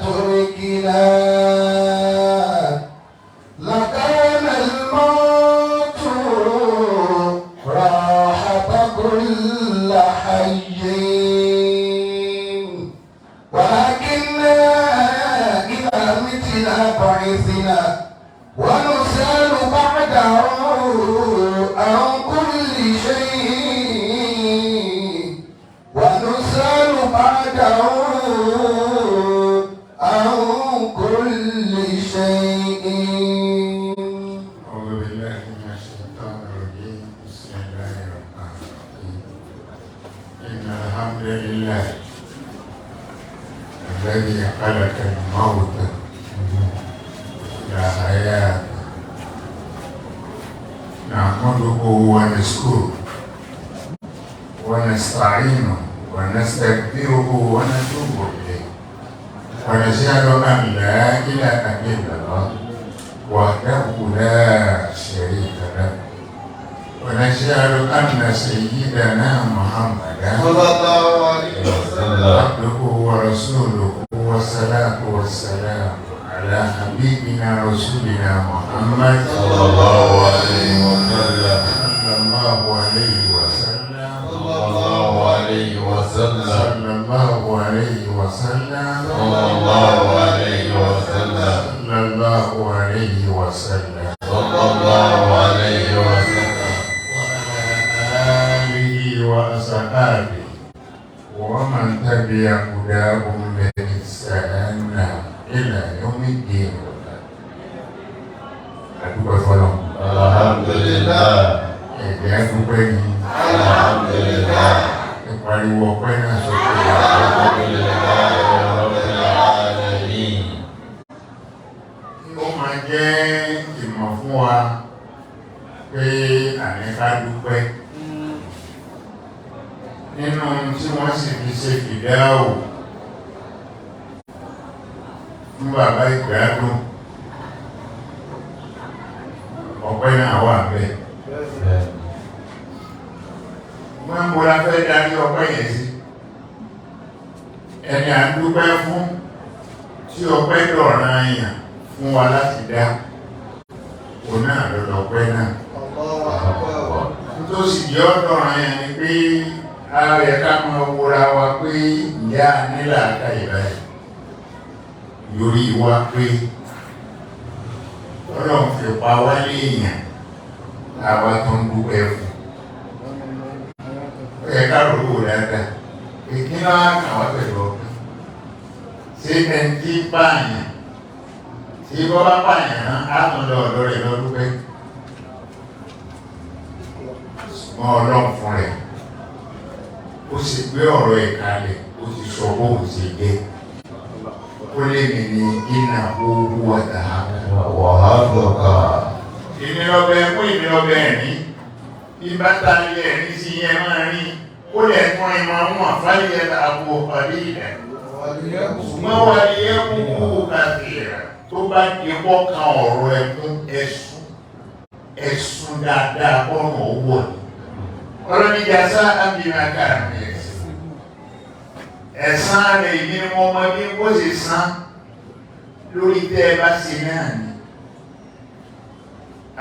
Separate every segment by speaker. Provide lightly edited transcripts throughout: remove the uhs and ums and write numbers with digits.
Speaker 1: تركنا لكان الموت راحة كل حي ولكننا إذا متنا بعثنا ونسأل بعده عن كل شيء ونسأل بعده عن كل شيء.
Speaker 2: أعوذ بالله من الشيطان الرجيم. بسم الله الرحمن الرحيم. إن الحمد لله الذي خلق الموت والحياة نحمده ونشكره ونستعينه ونستغفره ونتوب إليه ونشهد أن لا إله إلا الله وحده لا شريك له ونشهد أن سيدنا محمدا
Speaker 1: صلى الله عليه وسلم
Speaker 2: عبده ورسوله والصلاة والسلام على حبيبنا رسولنا محمد
Speaker 1: صلى الله عليه وسلم
Speaker 2: صلى الله عليه وسلم
Speaker 1: صلى الله عليه وسلم
Speaker 2: صلى الله عليه وسلم
Speaker 1: صلى الله عليه وسلم
Speaker 2: صلى الله عليه وسلم
Speaker 1: صلى الله عليه وسلم
Speaker 2: وعلى آله وأصحابه ومن تبع هداهم بإحسان إلى يوم الدين. Adúpẹ́ fọ́lọ́run.
Speaker 1: Alhamdulillah.
Speaker 2: Ẹ̀jẹ̀ adúpẹ́ ni.
Speaker 1: Alhamdulillah.
Speaker 2: Ìpariwo ọpẹ́ náà sókè.
Speaker 1: Alhamdulillah rabbil alamin.
Speaker 2: Ó máa jẹ́ ìmọ̀ fún wa pé àníká dúpẹ́. Nínú tí wọ́n sì fi ṣe fìdáwò fún bàbá ìgbádùn, ọpẹ́ náà wà bẹ́ẹ̀. Wọ́n mú la fẹ́ darí ọpẹ́ yẹn sí. Ẹni à ń dúpẹ́ fún tí ọpẹ́ dọ̀ràn èèyàn fún wa láti dá. Òun náà lọ́dọ̀ ọpẹ́ náà. Tó sì jẹ́ ọ̀dọ̀ràn èèyàn ni pé ara rẹ̀ ká máa wúra wa pé ìyá nílà ká ìbáyìí. Yorí wa pé Ọlọ́run fi pa wá léèyàn àwa tó ń dúpẹ́ fún. Ó yẹ ká rò ó dáadáa. Èkí náà kàn wá pẹ̀lú ọ̀pẹ. Ṣé ẹni tí pààyàn tí bọ́ bá pààyàn náà á tún lọ ọ̀dọ́ rẹ̀ lọ dúpẹ́. Ṣùgbọ́n Ọlọ́run fún rẹ̀ ó sì gbé ọ̀rọ̀ ẹ̀ kalẹ̀ ó ti sọ bóun ṣe jẹ́. Ó lé mi ní iná owó wọ̀tà.
Speaker 1: Wàhálùkà.
Speaker 2: Èmi lọ́bẹ̀ mú èmi lọ́bẹ̀ ẹ̀rín. Bí bá tàbí ẹ̀rín sí yẹn máa rí. Ó lẹ̀ fún ìmọ̀ àwọn àfáyé àbò ọ̀pàdé ilẹ̀. Ṣùgbọ́n wà ní ẹkùn kú kàfíà tó bá di wọ́kàn ọ̀rọ̀ ẹkún ẹ̀sùn dáadáa ọ̀nà owó ni. Ọlọ́nìjà sá àbìnrin àkàrà mi ẹ̀sìn. Ẹ̀sán rẹ̀ ìní ni wọ́n mọ bí wọ́n sì san lórí tẹ́ ẹ bá ṣe náà ni.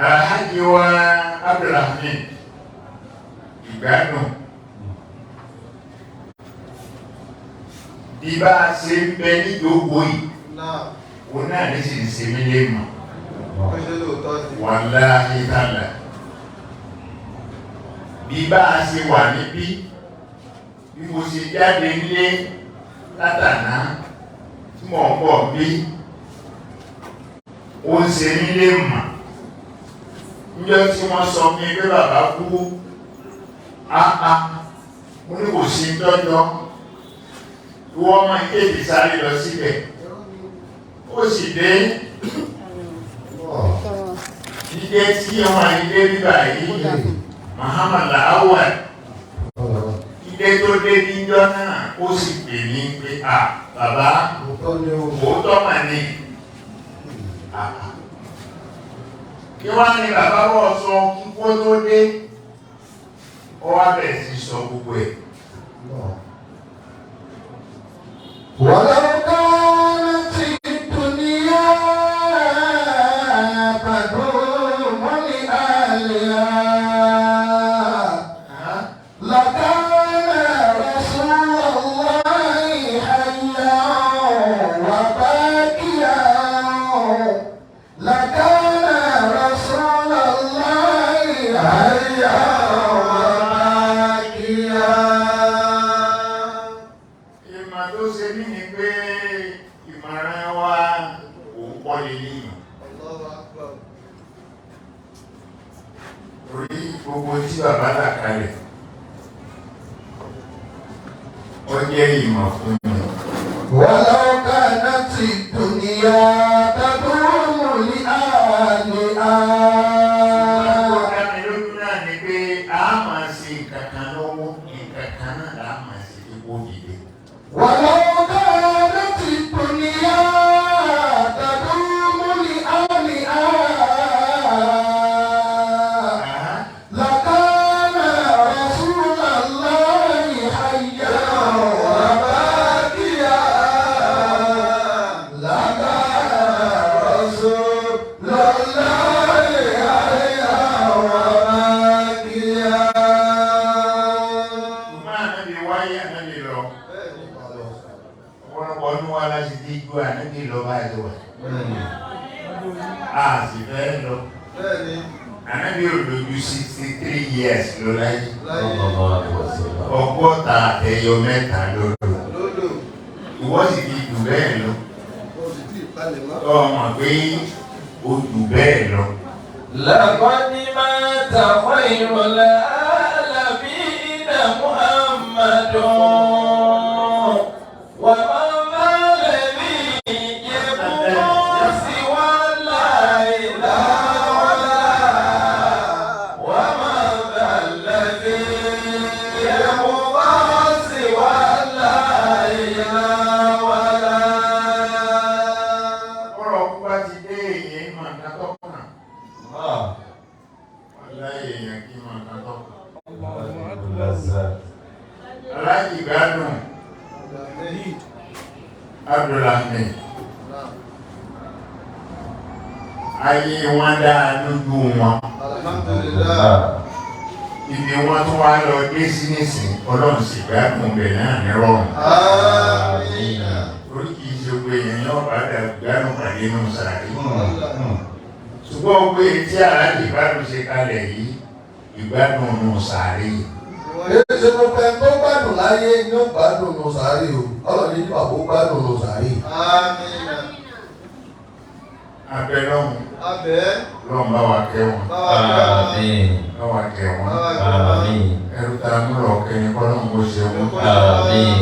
Speaker 2: Alhaji wa Abdulrahman ìgbádùn. Bí bá a ṣe ń bẹ ní gbogbo yìí, òun náà ní sì ń ṣe mí lé mọ̀. Wallahi ta'ala. Bí bá a ṣe wà níbí, bí mo ṣe jáde nílé látàná tí mò ń bọ̀ bí, ó ń ṣe mí lé mọ̀. Níjọ́ tí wọ́n sọ fún mi pé bàbá kú, mo ní kò sí tọ́jọ́. Wọ́n máa kéèkì sáré lọ síbẹ̀. Ó sì dé. Dídé tí wọ́n ilé bíbà yìí, Muhammad Lawal. Dídé tó dé níjọ́ náà, ó sì pè ní pé, bàbá, òótọ́ mà ní. Kí wọ́n ní bàbá wọ́ sọ kíkó tó dé, ó wá bẹ̀rẹ̀ sí sọ gbogbo ẹ̀.
Speaker 1: ولو كان
Speaker 2: pé ìmọ̀ràn wa òun kọ́ lélẹ́yìn. Orí gbogbo tí bàbá là kalẹ̀ ó jẹ́ ìmọ̀ fún mi.
Speaker 1: ولو كانت الدنيا تدوم لأهلها.
Speaker 2: Ó dá mi lójú náà ni pé a máa ṣe kankan lọ́wọ́ nǹkan náà là á máa ṣe ipò dìde.
Speaker 1: ولو كانت الدنيا تدوم لأهلها لكان رسول الله حيا وباقيا. لكان رسول الله حيا وباقيا.
Speaker 2: Ṣùgbọ́n ànábì wáyé ànábì lọ. Ọ̀pọ̀lọpọ̀ ọdún wa láti dé ju ànábì lọ báyìí wà. A sì fẹ́ lọ. Ànábì ò lójú 63 years ló láyé. Ọgọ́ta ẹyọ mẹ́ta lódò. Ìwọ sì ti jù bẹ́ẹ̀ lọ. Ọmọ pé o jù bẹ́ẹ̀ lọ.
Speaker 3: لقد مات خير العالمين محمد ومن ذا الذي يبقى سوى لا إله ولا ومن ذا الذي يبقى سوى لا إله ولا.
Speaker 2: Ọ̀rọ̀ kú bá ti dé èyí mọ̀ nǹkan tó kàn. Aláyé èèyàn kí mọ̀ nǹkan tó kàn. Aláyé ìgbádùn Abdulhamid. Ayé wọn dáa lójú wọn. Ibi wọn tó wá lọ dé sí nísìn Ọlọ́run sì gbádùn bẹ̀ náà ní rọrùn. Orí kìí ṣe pé èèyàn yóò bá dà gbádùn pàdé nù sàárè. Ṣùgbọ́n pé tí aláàjì ìgbádùn ṣe kalẹ̀ yìí ìgbádùn nù sàárè.
Speaker 1: Èsì mo fẹ́ tó gbádùn láyé ní ó gbádùn nù sàárè o. Ọlọ́run ní bàbá ó gbádùn nù sàárè.
Speaker 2: Abẹ́ lọ́hùn lọ́hùn bá wa kẹ́ wọn.
Speaker 3: آمين
Speaker 2: Bá wa kẹ́ wọn.
Speaker 3: آمين
Speaker 2: Ẹrú ta mú lọ kẹ́yìn kọ́ lọ́hùn kó ṣe wọn.
Speaker 3: آمين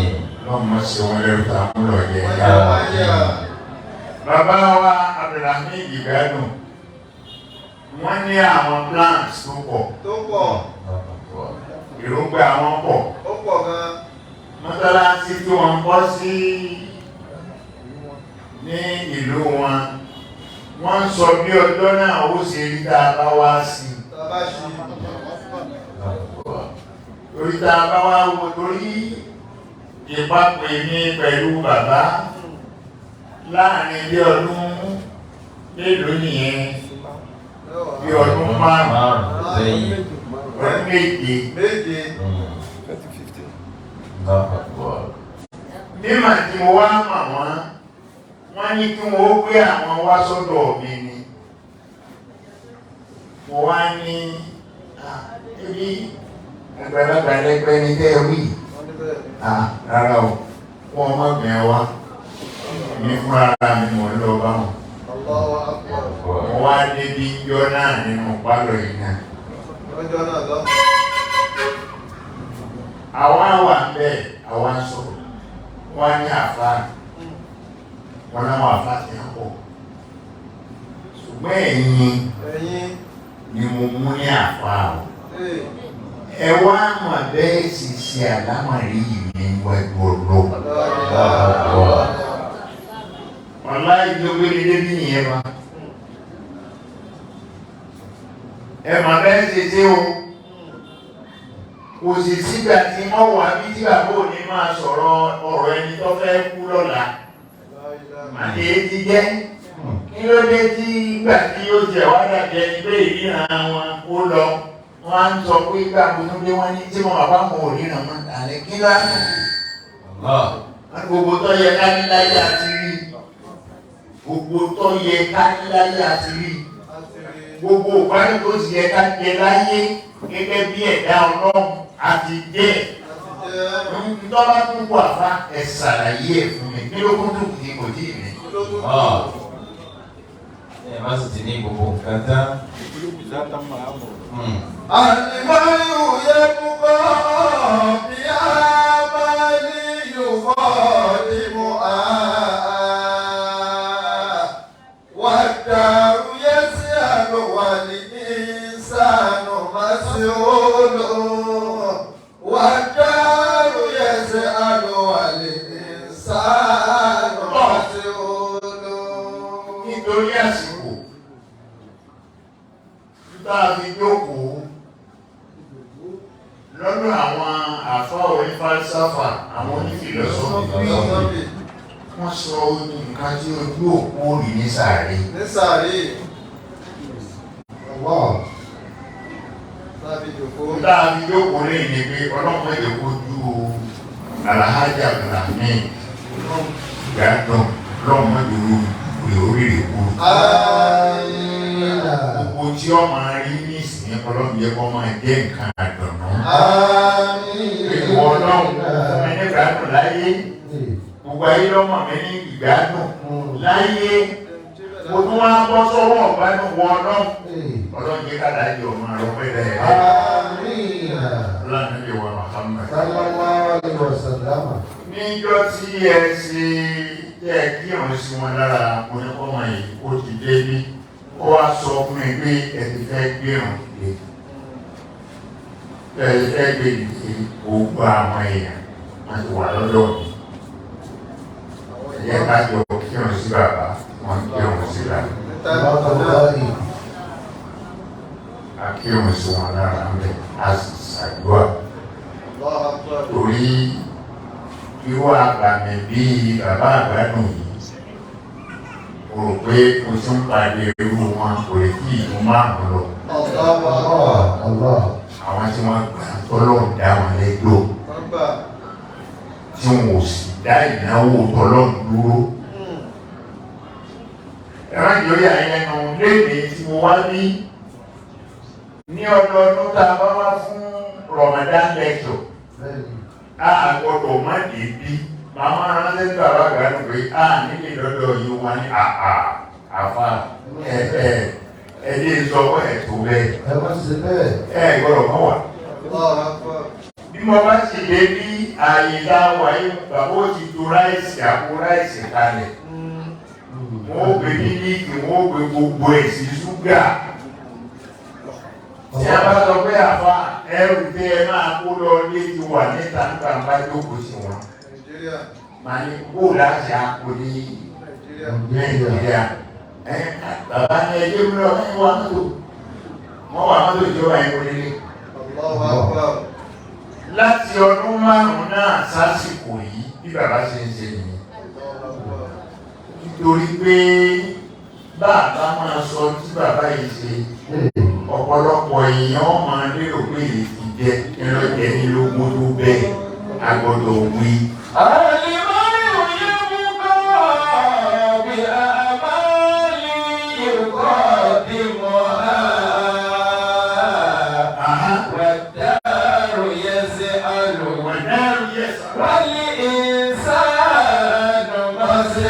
Speaker 2: Lọ́hùn má ṣe wọn lẹ́rú ta mú lọ yẹ.
Speaker 3: آمين.
Speaker 2: Bàbá wa Abdulhamid ìgbádùn. Wọ́n ní àwọn plans tó pọ̀. Èròǹgbà àwọn pọ̀. Mọ́sálásí tí wọ́n kọ́ sí ní ìlú wọn. Wọ́n ń sọ bí ọjọ́ náà ó ṣe rí tá a bá wá sí. Torí tá a bá wá wo torí ìpapọ̀ èmi pẹ̀lú bàbá láàrin bí ọdún mélòó nìyẹn bí ọdún márùn-ún ọdún méje. Mímọ̀ tí mo wá mọ̀ wọ́n ní kí wọ́n ó gbé àwọn wá sọ́dọ̀ mi ni. Mo wá ní ẹbí àgbàlagbà lẹ́gbẹ́ ní tẹ́ẹ̀wì. Rárá o, wọ́n má gbẹ̀ wá. Ní fún ara mi mọ̀ lọ bá wọn. Mo wá débi yọ náà nínú pálọ̀ yìí náà. Àwa wà ń bẹ̀, àwa ń sọ̀rọ̀. Wọ́n ní àfáà. Wọ́n láwọn àfáà ti ń pọ̀. Ṣùgbọ́n ẹ̀yin ni mo mú ní àfáà o. Ẹ wá mọ̀ bẹ́ẹ̀ sì ṣe àlámọ̀rí yìí ní wájú ọlọ́. Ọ̀la ìjọba ilé bí nìyẹn wa. Ẹ mọ̀ bẹ́ẹ̀ ṣe ṣe o. Kò sì sígbà tí wọ́n wà bí tí bàbá òní máa sọ̀rọ̀ ọ̀rọ̀ ẹni tó fẹ́ kú lọ́la. Màdé ti jẹ́. Kí ló dé tí ìgbà tí ó jẹ́ wá dàbí ẹni pé ìríran wọn ó lọ? Wọ́n á ń sọ pé ìgbà gbogbo dé wọ́n ní tí wọ́n bàbá wọn ò ríran mọ́. Àlẹ́ kí ló á nù? Wọ́n gbogbo tó yẹ ká ní láyé àti rí. Gbogbo tó yẹ ká ní láyé àti rí. Gbogbo ìpàdé tó sì yẹ ká jẹ láyé gẹ́gẹ́ bí ẹ̀dá Ọlọ́run àti jẹ́. Ntọ́ba tún kú àfa ẹ̀ ṣàlàyé ẹ̀ fún mi. Kí ló kún tó kù ní kò tí ì ní?
Speaker 3: Ẹ má sì ti ní gbogbo nǹkan tán.
Speaker 1: Àlìmáyù yẹ púpọ̀ bí a máa ní yòókọ́ ní mo á. Wà dàrú yẹ sí àlọ́ wà ní ìsànù máa ṣe olò. Wà dàrú yẹ sí àlọ́ wà ní ìsànù máa ṣe olò.
Speaker 2: Nítorí àsìkò tá a fi jókòó lọ́dọ̀ àwọn àfáà onífàlsáfà, àwọn onífìlọ́sọ́fì, wọ́n sọ nǹkan tí ojú òpó rí ní sàárè.
Speaker 1: Ní sàárè. Ọwọ́. Tá
Speaker 2: a fi jókòó lè ní pé ọlọ́pàá èdè kojú Alhaji Abdulrahman gbádùn lọ́mọ ìlú orílẹ̀ èkó. Gbogbo tí ọ máa rí ní ìsìn ọlọ́run yẹ kó máa jẹ́ nǹkan àdùnnú. Ìwọ ọlọ́run fún mi ní ìgbádùn láyé. Gbogbo ayé lọ́mọ mi ní ìgbádùn láyé. Mo tún wá bọ́ sọ́wọ́ ọ̀gbádùn wọ ọlọ́run. Ọlọ́run yẹ ká láyé ọmọ àrọ́ pẹ́lẹ́ ẹ̀. Ọlọ́run lè wọ Muhammad. Níjọ́ tí ẹ ṣe jẹ́ kí ọ̀hún sí wọn lára oníkọ́mọ yìí ó ti dé bí ó wá sọ fún mi pé ẹ ti fẹ́ gbé ọ̀hún dé. Ẹ ti fẹ́ gbé ìdíje gbogbo àwọn èèyàn wọn ti wà lọ́dọ̀ mi. Ẹ̀yẹ́ ká jọ kí ọ̀hún sí bàbá wọn kí ọ̀hún sí bàbá. A kí ọ̀hún sí wọn lára ń bẹ̀ a sì ṣàdúrà. Torí irú àgbàmì bíi bàbá àgbàdùn yìí o rò pé o tún ń pàdé irú wọn kò lè kí ìlú márùn lọ. Àwọn tí wọ́n gbà tọ́lọ́run dá wọn lẹ́jọ́ tí wọn ò sì dá ìnáwó tọ́lọ́run dúró. Ẹ̀rọ ìjọyà ẹnu léde tí mo wá ní ọdọọdún tá a bá wá fún Ramadan lecture. A gbọ́dọ̀ má dé bí màmá ránṣẹ́ bàbá gbàdúrà pé a nílé lọ́dọ̀ yìí wá ní àfa ẹ̀ẹ́dẹ́ ìsọwọ́ ẹ̀tọ́ bẹ́ẹ̀.
Speaker 1: Ẹ má ṣe bẹ́ẹ̀.
Speaker 2: Ẹ gbọ́dọ̀ mọ́ wà. Bí mo bá sì dé bí ààyè láwà yìí bàbá ó ti to ráìsì àpò ráìsì kalẹ̀. Wọ́n ó gbé mílíkì, wọ́n ó gbé gbogbo ẹ̀ sí ṣúgà. Tí a bá sọ pé àfa ẹrù tí ẹ máa kó lọ lé ti wà níta nígbà bá jókòó sí wọn. Màá ní kó láti àpò ní Nàìjíríà. Bàbá ní ẹjẹ́ mi lọ wọ́n wá mọ́tò. Wọ́n wà mọ́tò ìjọba yẹn kò lélẹ̀. Láti ọdún márùn-ún náà sásìkò yìí bí bàbá ṣe ń ṣe nìyẹn. Nítorí pé bàbá máa sọ tí bàbá yìí ṣe. Ọ̀pọ̀lọpọ̀ èèyàn máa lérò pé ìjẹ ẹlọ́jẹ́ ní lógún tó bẹ́ẹ̀ agbọ́dọ̀ wí. Àlìmáyò yẹ mú kọ́ bí àmàlì ìkọ́ bí mọ́ wàdàrú yẹ sí àlù wálé ìsànù máa ṣe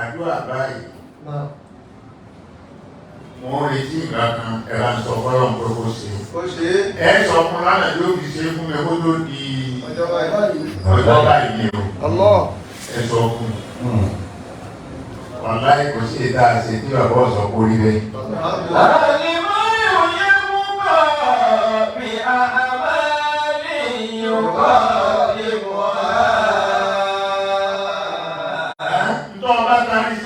Speaker 2: àdúrà báyìí mo retí ìgbàkan ẹ̀rọ sọ fọ́lọ́n pé kó ṣe ẹ sọ fún lánàá yóò fi ṣe fún mi kó tó di ọjọ́ báyìí o ẹ sọ fún ọ̀la kò sí ìta àṣẹ tí bàbá ọ̀sọ̀ kó rí bẹ́ẹ̀. Àlìmáyò yẹ mú bọ̀ bí àmàlì yóò bọ̀ bí wọ́n.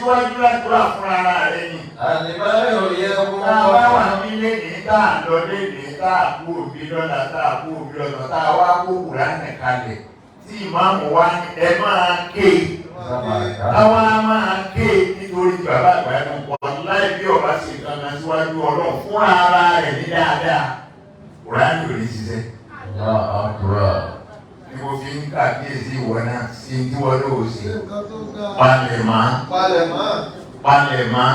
Speaker 2: Síwájú lágbúrà fún ara rẹ̀ ni. Àlìmáyò yẹ kó wọ́n. Táwa wà nílé ní táà lọ léde táà kú òbí lọ́la táà kú òbí lọ́la táà wá kó Kùránì kalẹ̀ tí ìmáàmù wá ní ẹ máa ké. Táwa máa ké nítorí bàbá àgbàdo kan láì bí ọba ṣe kankan síwájú Ọlọ́run fún ara rẹ̀ ní dáadáa. Kùránì ò ní ṣiṣẹ́. Ni mo fi ń kàkíyèsí ìwọ náà sí tí wọ́n ló ṣe. Palẹ̀mọ́.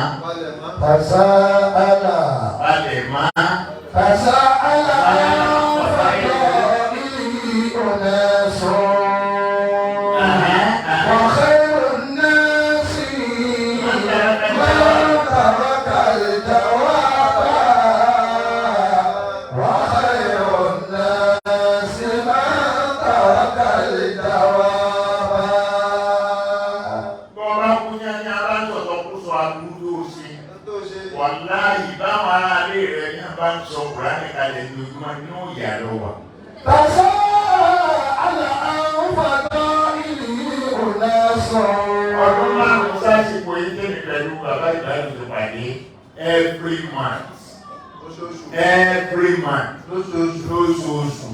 Speaker 1: Tasa'ala.
Speaker 2: Palẹ̀mọ́.
Speaker 1: Tasa'ala.
Speaker 2: Wàláhì báwọn ará ilé rẹ̀ ní bá ń sọ Kùránì kalẹ̀ ní ojúmọ́ inú ìyà ló wà.
Speaker 1: Tàṣà àlà àwọn fàtà ìlú ọ̀nà sọ.
Speaker 2: Ọdún márùn-ún sásìkò ìdíni pẹ̀lú bàbá ìbáyìí tó pàdé every month. Lóṣooṣù.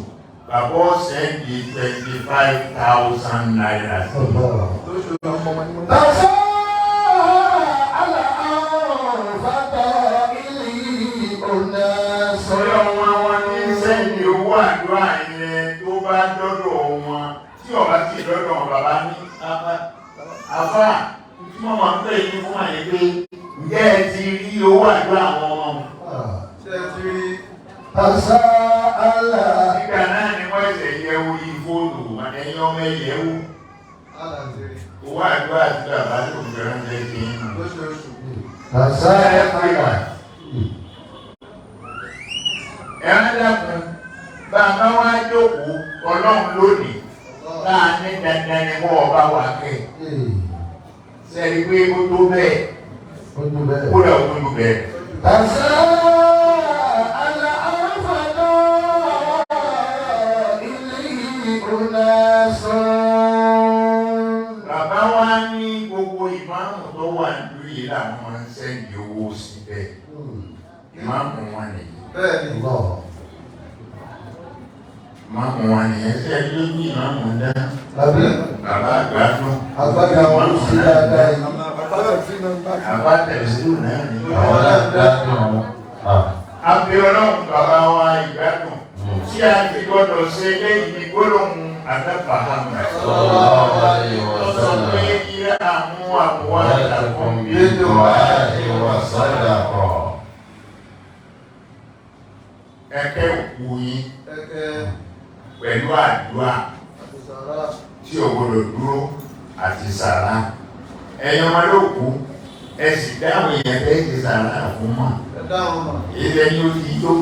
Speaker 2: Bàbá ọ̀sẹ̀ di 25,000 naira.
Speaker 1: Tàṣà
Speaker 2: àdúrà yẹn tó bá dọ́dọ̀ wọn tí ọba tí ìdọ́dọ̀ wọn bàbá ní afá tí wọ́n máa ń pè ní fún àyè pé ǹjẹ́ ẹ ti rí owó àdúrà àwọn ọmọ
Speaker 1: ṣe ti rí àṣà àlà
Speaker 2: nígbà náà ni wọ́n ẹ̀sẹ̀ yẹ̀wò yìí fóònù ẹ̀yìn ọmọ ẹ̀yẹ̀wò owó àdúrà tí bàbá tó ń bẹ̀rẹ̀ ń jẹ́ kí n
Speaker 1: àṣà àlà
Speaker 2: ẹ̀rọ dàpọ̀ bàbá wa jókòó ọlọ́run lónìí náà ní dandan ni wọ́n ọba wà kẹ́ sẹ́ni pé ó tó bẹ́ẹ̀ kó lọ tó lù bẹ́ẹ̀.
Speaker 1: àṣà àlà àfàdà ilé ìkùnà sọ.
Speaker 2: Bàbá wa ní gbogbo ìmáàmù tó wà nílùú yìí làwọn máa ń sẹ́ndì owó síbẹ̀ ìmáàmù wọn nìyí.
Speaker 1: Bẹ́ẹ̀ni lọ.
Speaker 2: Ìmáàmù wọn nìyẹn ṣe ẹjọ́ bí ìmáàmù ń dá.
Speaker 1: Tàbí
Speaker 2: bàbá àgbàdùn.
Speaker 1: àgbàdà wọn sí dáadáa yìí.
Speaker 2: Bàbá tẹ̀síwò náà ni.
Speaker 1: Àwọn náà gbádùn.
Speaker 2: Àbí ọlọ́run bàbá wa ìgbádùn tí a ti gbọ́dọ̀ ṣe lẹ́yìn ní gbólóhùn àdábàhámà. Sọ pé ilé àmú àbúwá ìdàkùn
Speaker 3: Bídò àti wàsádà kọ̀.
Speaker 2: ẹ̀kẹ́ òkú yín pẹ̀lú àdúrà tí ò gbọdọ̀ dúró àti sàrà. Ẹ̀yin ọmọ ló kú ẹ sì dáhùn èèyàn tẹ́ ti sàrà fún mọ́. Ilẹ̀ ni ó ti tó.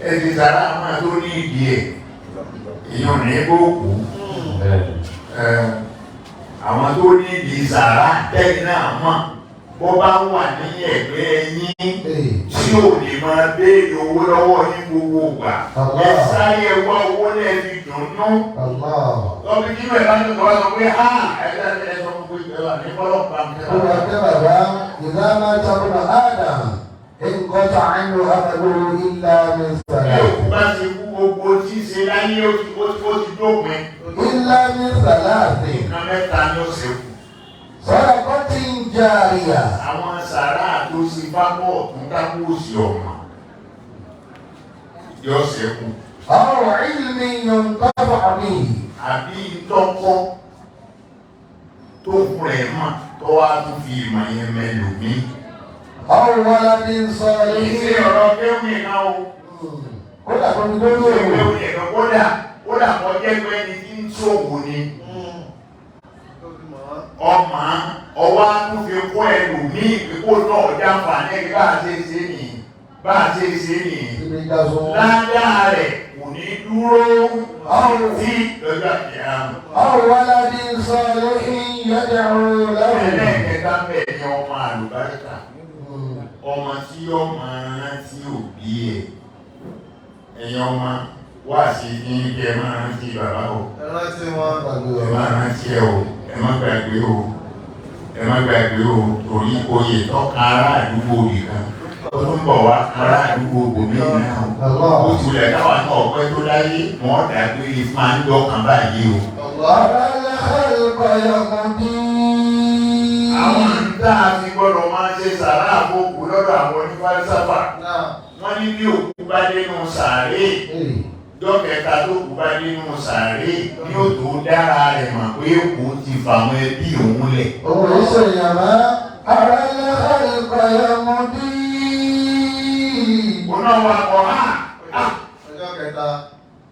Speaker 2: Ẹ ti sàrà máa tó ní ìdí ẹ̀. Èèyàn ní bó kú. Àwọn tó ní ìdí sàrà tẹ́yìn náà mọ̀. Bó bá wà ní ẹ̀gbẹ́ yín tí ò lè máa béèrè owó lọ́wọ́ ní gbogbo ìgbà. Ẹ sáré ẹwà owó náà fi dùnnú. Lọ́bí kí ló ẹ̀ bá ní ọ̀rọ̀ sọ pé ẹ̀dá sọ fún pé ẹ̀rọ ní bọ́lọ́pàá ń tẹ́lá.
Speaker 1: Ó wà pé bàbá ìlà máa tàbí Adam nǹkan àìnú àbẹ̀wò ilá ní sàlá.
Speaker 2: Ẹ òkú bá ti kú gbogbo tí ń ṣe láyé ó ti dópin.
Speaker 1: Ilá ní sàlá àti
Speaker 2: Nǹkan mẹ́ta ni ó ṣe kù.
Speaker 1: sọ́dọ̀ kọ́ ti ń jàríyà.
Speaker 2: Àwọn sàrà tó ṣe bá bọ̀ tún dákú òsì ọ̀mà yóò ṣẹ́kù.
Speaker 1: Ọ̀rọ̀ ìlmi yóò ń tọ́fà mí.
Speaker 2: Àbí tọ́kọ́ tó fún ẹ̀ mà tó wá tún fi ìmọ̀ yẹn mẹ́lòmí.
Speaker 1: Ọ̀rọ̀ wọlá ní sọ
Speaker 2: Ìṣe ọ̀rọ̀ kéwì náà o.
Speaker 1: kódà tó ń gbóná
Speaker 2: Ìṣe
Speaker 1: òwò.
Speaker 2: kéwì ẹ̀kan kódà kọ́ jẹ́ pé ẹni tí ń ṣòwò ni. Ọmọ ọwọ́ tún fi kọ́ ẹlòmí ìpínkó náà jàǹfààní ẹgbẹ́ bá a ṣe ṣe nìyí. Ládàá rẹ̀ kò ní dúró tí lọ́jọ́ ìyá.
Speaker 1: Ọ̀rọ̀ wọlá ní sọ lóhìn yẹ́dẹ̀rún lẹ́wọ̀n.
Speaker 2: Ẹlẹ́ẹ̀kẹta bẹ̀ ni ọmọ àlùbáríkà. Ọmọ tí ọmọ rántí òbí ẹ̀. Ẹ̀yin ọmọ wá sí ní kí ẹ máa rántí bàbá o. Ẹ máa rántí ẹ o. Ẹ má gbàgbé o. Torí oyè tọ́ka ará àdúgbò nìkan. Ó tún bọ̀ wá ará àdúgbò gbòmí náà. Ó tilẹ̀ káwa náà ọ̀pẹ́ tó láyé wọ́n dàgbé máa ń dọ́kàn báyìí o. Àwọn ìta àti gbọ́dọ̀ máa ṣe sàrá àkókò lọ́dọ̀ àwọn onífàlísàfà. Wọ́n ní bí òkú bá dénú sàárè Dọ́kẹta tó kú bá nínú sàárè ní ó tó dára rẹ̀ mà pé kò ti fàwọn ẹbí òun lẹ̀.
Speaker 1: Òun ṣe ìyàmá ara ẹlẹ́kọ̀ọ́ ìkọ̀yọmọdé.
Speaker 2: Òun náà wà kọ́
Speaker 1: Ọjọ́ kẹta.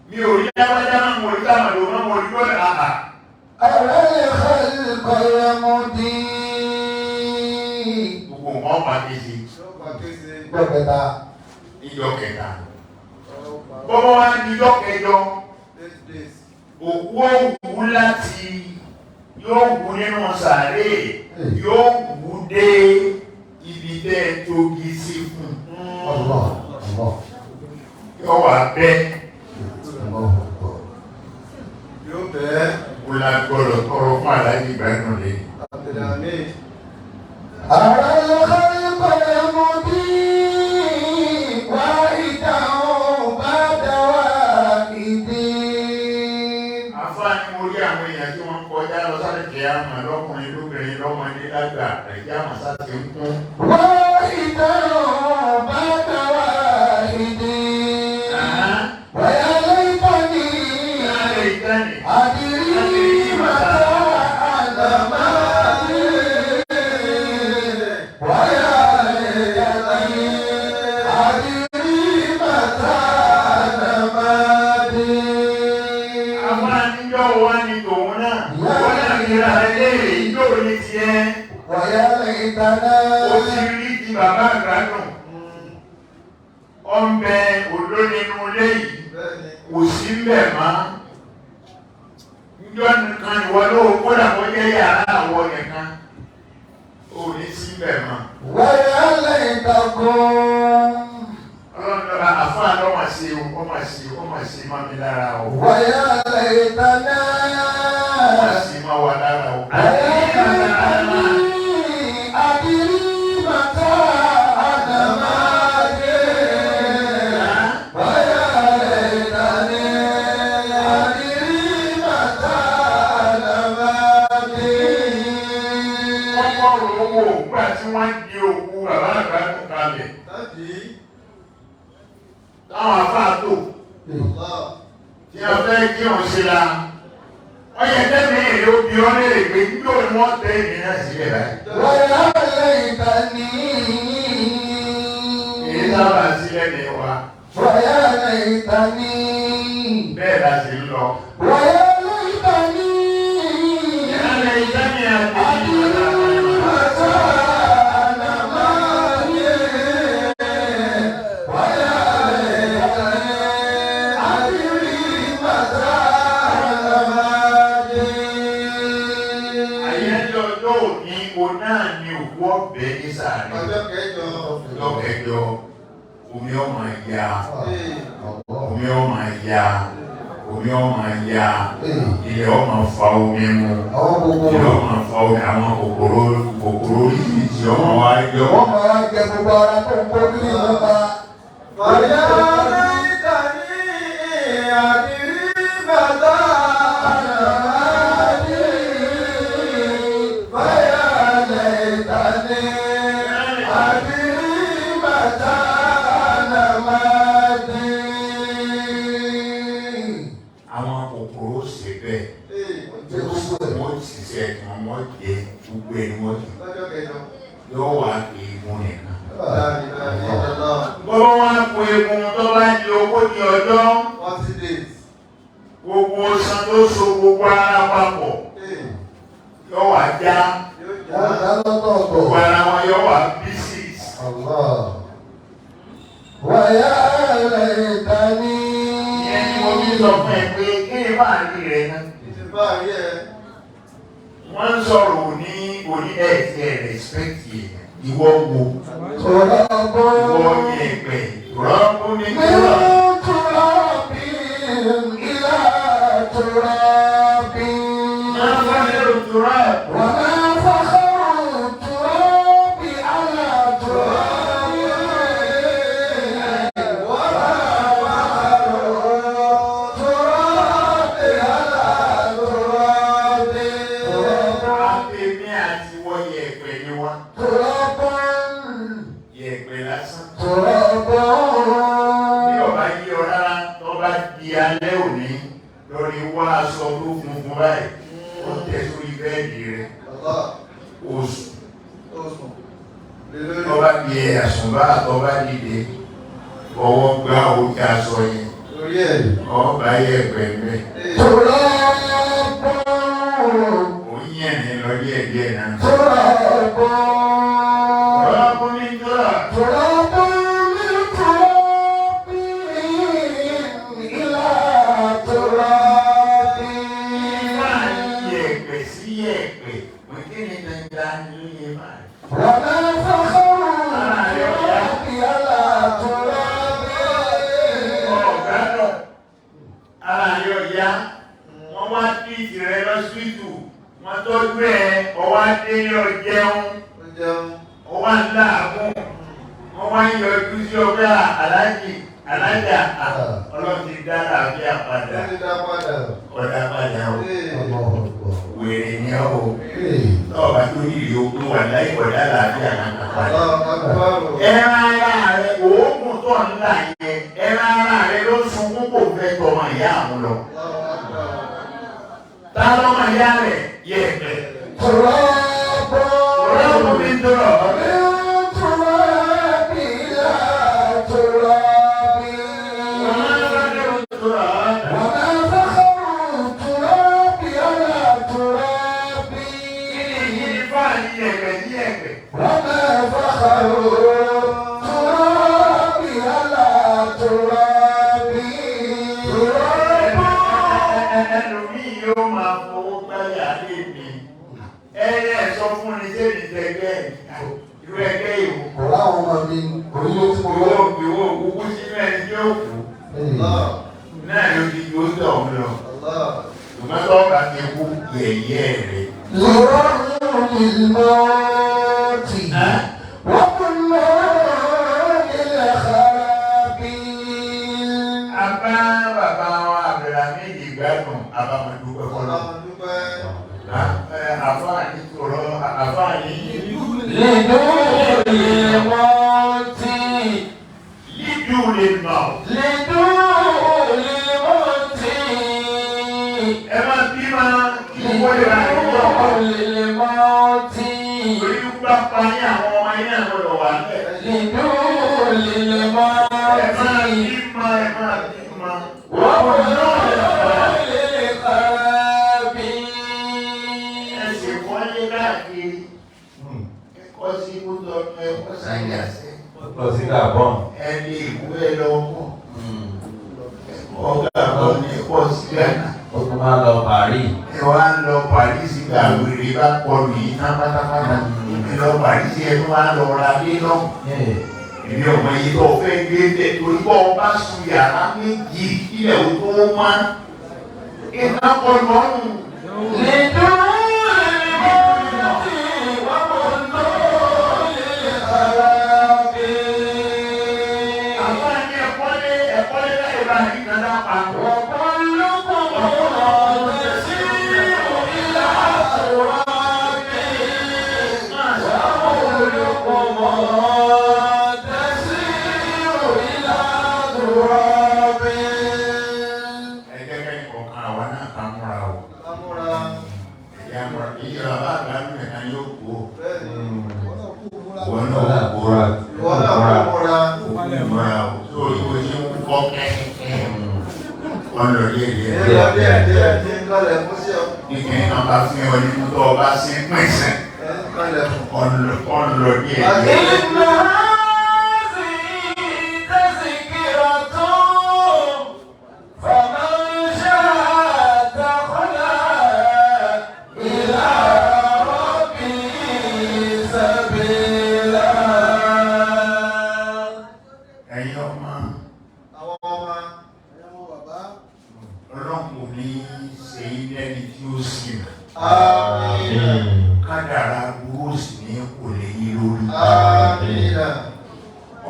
Speaker 2: mi ò rí dáwájá náà mo rí táwọn náà mo rí lọ́lẹ̀ àhà.
Speaker 1: Ara ẹlẹ́kọ̀ọ́ ìkọ̀yọmọdé.
Speaker 2: Gbogbo nǹkan pàkíyèsí.
Speaker 1: Ọjọ́ kẹta.
Speaker 2: Níjọ́ kẹta. Bọ́bọ́ wá níjọ́ kẹjọ. Òkú òwú láti yóò wú nínú sàárè yóò wú dé ibi tẹ́ tógi sí fún. Yóò wà bẹ́.
Speaker 1: Yóò bẹ́.
Speaker 2: Kò lágbọ́dọ̀ tọrọ fún àlájì ìgbàdùn lè.
Speaker 1: Ara ẹlẹ́kọ̀ọ́ ìkọ̀yọmọdé. Wá ìdáhùn bá dáwà ìdí.
Speaker 2: Àfáàní mo rí àwọn èèyàn tí wọ́n kọjá lọ sáré kẹ́ àmà lọ́kùnrin lóbìnrin lọ́mọdé lágbà ẹ̀jẹ̀ àmà sáté ń kún.
Speaker 1: Wá ìdáhùn bá dáwà ìdí. Wáyà lẹ́yìnbọ̀nì. Àdìrí màtá àdàmádì. Wáyà lẹ́yìnbọ̀nì. Àdìrí màtá àdàmádì.
Speaker 2: Àfáàní yóò wá ní tòun náà. Wọ́n náà kíra ẹlẹ́rìí yóò ní tiẹ̀.
Speaker 1: Wáyà lẹ́yìnbọ̀nì.
Speaker 2: Ó ti rí di bàbá àgbàdùn. Ọ̀nbẹ olónínú ilé yìí kò sí mbẹ̀ mọ́. Njọ́ nìkan ìwọ ló kódà kó jẹ́ yàrá àwọ̀ nìkan. Ó ní sí mbẹ̀ mọ́.
Speaker 1: Wáyà lẹ́yìnbọ̀n.
Speaker 2: Ọlọ́run lọ́la àfáà lọ́mọ sí o, ọmọ sí má mi lára o.
Speaker 1: Wáyà lẹ́yìnbọ̀n.
Speaker 2: Ọmọ sí má wà lára o. Wọ́n di òkú bàbá àgbàdùn kalẹ̀. Táwọn afáàtò tí a fẹ́ kí òun ṣe la. Wọ́n yẹ tẹ́mi èrè obì ọ́ lè gbé nígbà tí wọ́n tẹ́ ìdí náà sílẹ̀ báyìí.
Speaker 1: Wáyà lẹ́yìnbọ̀nì.
Speaker 2: Èyí sábà sílẹ̀ ní wa.
Speaker 1: Wáyà lẹ́yìnbọ̀nì.
Speaker 2: Bẹ́ẹ̀ la sì ń lọ.
Speaker 1: Wáyà lẹ́yìnbọ̀nì.
Speaker 2: Ìyá lẹ́yìn tẹ́mi àti ìyá ọjọ́ kẹjọ omi ọmọ ya ilẹ̀ ọmọ fa omi mu ilẹ̀ ọmọ fa omi àwọn kòkòrò oríṣiríṣi ọmọ wa yọ.
Speaker 1: Wọ́n máa jẹ gbogbo ara tó ń kó ní ìlú bá. Wáyà lẹ́yìnbọ̀nì. Àdìrí bàtà àdàmádì. Wáyà lẹ́yìnbọ̀nì.
Speaker 2: Àwọn kòkòrò ṣe bẹ́ẹ̀ wọ́n ti ṣe ẹ̀kan wọ́n jẹ gbogbo ẹni wọ́n jẹ yóò wá pé egun nìkan. Bọ́lá wá pé egun tó bá di ogójì ọjọ́ gbogbo san tó so gbogbo ara papọ̀ yóò wá já gbogbo ara wọn yóò wá pieces.
Speaker 1: Wáyà lẹ́yìnbọ̀nì.
Speaker 2: Ìyẹn ni mo fi sọ fún ẹ pé kí ni bá rí rẹ náà. Wọ́n ń sọ̀rọ̀ ní ẹ̀ẹ́dẹ̀ rẹ̀spẹ̀tì ìwọ wo. Ìwọ ní ẹ̀pẹ̀ rọ́pù ní kíwà. Máa fọ́ lérò tùrọ̀. Bí ọba yí ọ rárá tó bá di tẹ̀ sórí bẹ́ẹ̀dì rẹ̀ oṣù
Speaker 1: Lélórí.
Speaker 2: tọ́ba di àsùnbà tọ́ba dìde ọwọ́ gbá òkè aṣọ yẹn
Speaker 1: Lórí ẹ̀.
Speaker 2: ọba yẹ pẹ̀lú
Speaker 1: Turabu.
Speaker 2: òun yẹn ní lọ díẹ̀ náà.
Speaker 1: Turabu.
Speaker 2: Turabu ní jọ́ra.
Speaker 1: Turabu min turabi ila turabi.
Speaker 2: Máa yẹ̀pẹ̀ sí yẹ̀pẹ̀ wọ́n kí ni dandan ló yẹ báyìí.
Speaker 1: وما فخر ترابي على ترابي.
Speaker 2: Ọ̀gádọ̀ ara yóò yá wọ́n wá tí ìtìrẹ lọ́sítù wọ́n tọ́jú ẹ̀ ọwá délé ọjẹun ọwá ńláàgùn wọ́n wá ń yọjú sí ọgbẹ́ alájà ọlọ́run ti dá àbíà padà ọ̀dá padà wèrè ní ọ̀hún lọ́ọ̀bá tó ní ìlú ogun wà láì ọ̀dá àbíà padà. Ẹran ara rẹ̀ òógùn tó ńlá yẹn ẹran ara rẹ̀ ló sunkún kò fẹ́ tọmọ ìyá àwọn lọ. Ta lọ́mọ ìyá rẹ̀ yẹ ẹ̀fẹ̀. Turabu mi dọ̀rọ̀ ọ̀rẹ́.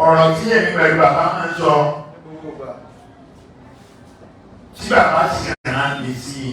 Speaker 2: Ọ̀rọ̀ tí èmi pẹ̀lú bàbá máa ń sọ tí bàbá sì rán lè sí